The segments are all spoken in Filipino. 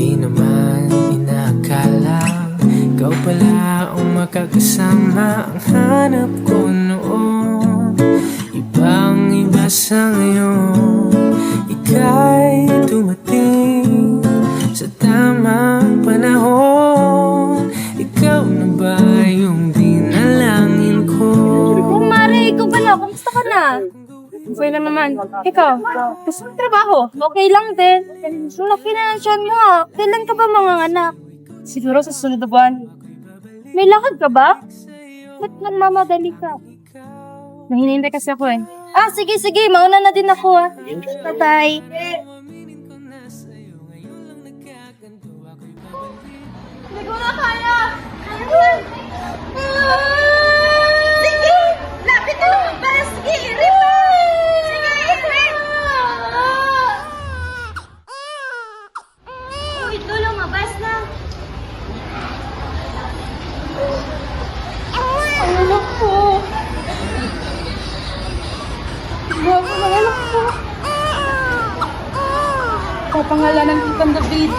Di naman inakala ikaw pala ang makakasama. Ang hanap ko noon ibang iba sa ngayon. Ika'y dumating sa tamang panahon. Ikaw na ba yung dinalangin ko? Mare, ikaw pala. Kamusta ka na? Okay lang naman. Ikaw, gusto mo trabaho? Okay lang din. So, laki na ng tiyan mo ah. Kailan ka ba mga anak? Siguro sa sunod na buwan. May lakad ka ba? Ba't nagmamadali ka? Nahinihintay kasi ako eh. Ah, sige. Mauna na din ako ah. Bye-bye. Hindi ko na kaya! Sige! Lapit na lumabas! Sige, irip! Sige, irip! Uy, ito lumabas na! Ang anak ko! Bago ng anak ko! Kapangalanan kitang David.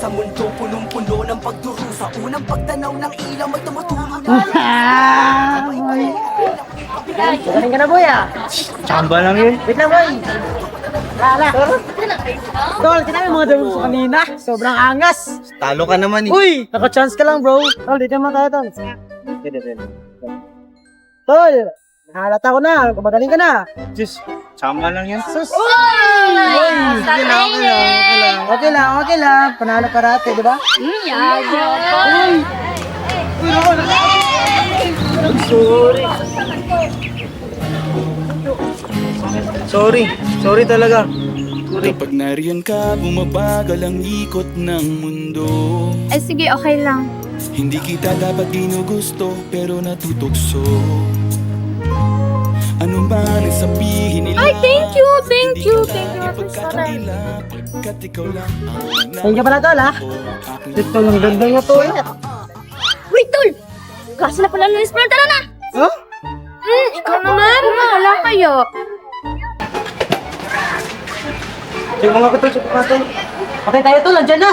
Sa mundo punong-puno ng pagdurusa. Unang pagtanaw ng ilaw may tumutulo na Galing ka na, boy, ah. Chamba lang yun. Wait lang, boy. Lala. Tol, tinami mga demo sa kanina. Sobrang angas. Talo ka naman eh. Uy, naka-chance ka lang, bro. Tol, dito naman tayo, tol. Tol, nahalata ko na. Kumagaling ka na. Diyos, chamba lang yun. Sus. Okay lang. Okay lang. Panalo parate, di ba? Sorry talaga. Kapag nariyan ka, bumabagal ang ikot ng mundo. Ay, sige, okay lang. Hindi kita dapat ginugusto, pero natutukso. Ano man ang sabihin nila, Ay, thank you. hindi kita ipagkakaila, pagkat ikaw lang ang Ayun ka pala, tol, ha? Ito lang ganda nga to, eh. Wait, tol! Klase na pala ng Spell. Tara na! Huh? Ikaw naman. Wala kayo. Sige mga tol, sige mga tol. Okay tayo, tol. Nandiyan na.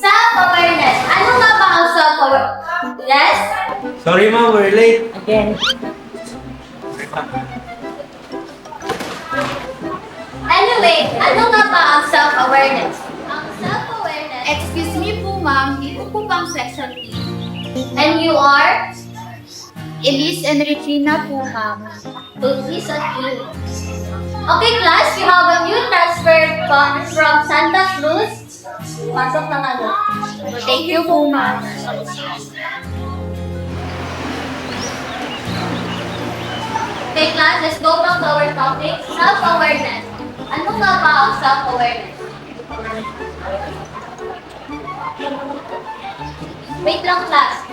Self-awareness. Ano nga ba ang self-awareness? Sorry ma, we're late. Again. Anyway, ano nga ba ang self-awareness? Ang self-awareness... Excuse me po ma'am, di po po bang section E? And you are? Elise and Regina po, ma'am. Elise at E. Okay class, you have a new transfer from Santa Cruz. Pasok na nga. Thank you po, ma'am. Okay class, let's go back to our topic, self-awareness. Ano nga ba ang self-awareness? Wait lang class.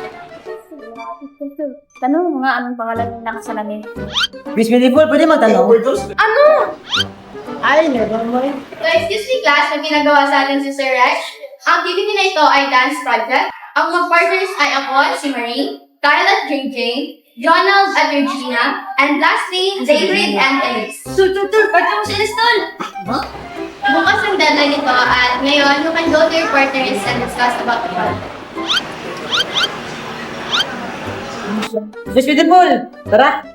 Tanong mo nga anong pangalan ng nakasalamin. Miss Beautiful, pwede magtanong? Ano? Ay, never mind. So, excuse me class, na ginagawa sa atin si Sir Resh. Ang activity na ito ay dance project. Ang mag-partners ay ako, si Marie, Kyle at JJ, Jonald at Regina, and lastly, David and Elise. Pwede mo si Elise, tol! Bukas ang deadline nito at ngayon, you can go to your partners and discuss about the project. Miss Beautiful, tara.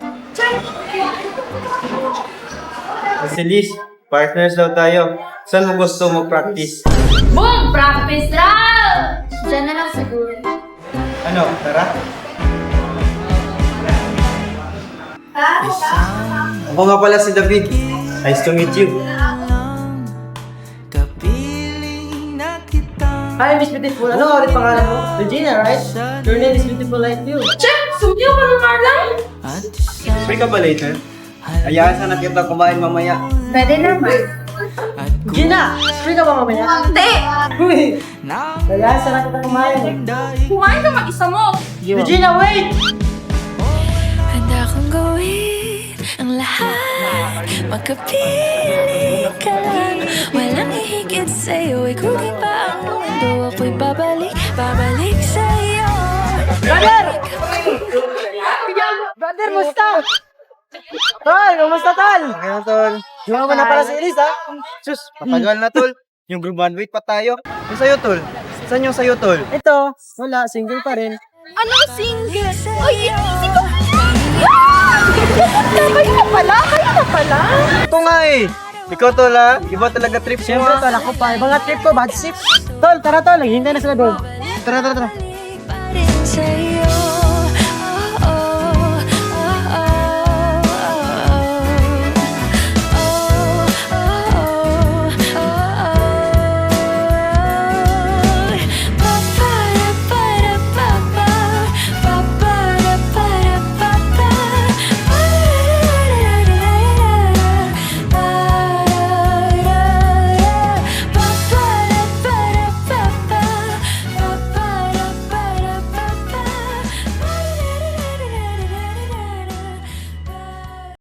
Miss Elise, partners daw tayo. Saan mo gusto mag-practice? Boom! Practice raw! Diyan na lang siguro. Ano, tara? Ako nga pala si David. Nice to meet you. Hi, Miss Beautiful. Ano ulit pangalan mo? Regina, right? Your name is beautiful like you. Check! Sumyo ka ng Marlon? Free ka ba later? Hayaan sana kita kumain mamaya. Pwede naman. Gina, free ka ba mamaya? Hindi! Uy! Kaya sana kita kumain. Kumain ka mag-isa mo! Regina, wait! Handa kong gawin ang lahat. Magkapili ka lang. Walang hihigit sa'yo. Ikutin pa ang mundo. Ako'y babalik sa'yo. Brother! Brother, musta? Tol, kumusta tol? Kaya tol. Yung mo na pala si Elise, ha? Sus, matagal na tol. Yung graduate pa tayo. Yung sa'yo tol. Saan yung sa'yo tol? Ito, wala, single pa rin. Anong single? Ay, sino? Kayo na pala! Ito nga eh. Ikaw tol ha. Iba talaga trip mo Siyempre, ha. tol, ako pa. Ibang nga trip ko, bad trip. Tol, tara tol, naghihintay na sila doon. Tara. Pa rin sa'yo.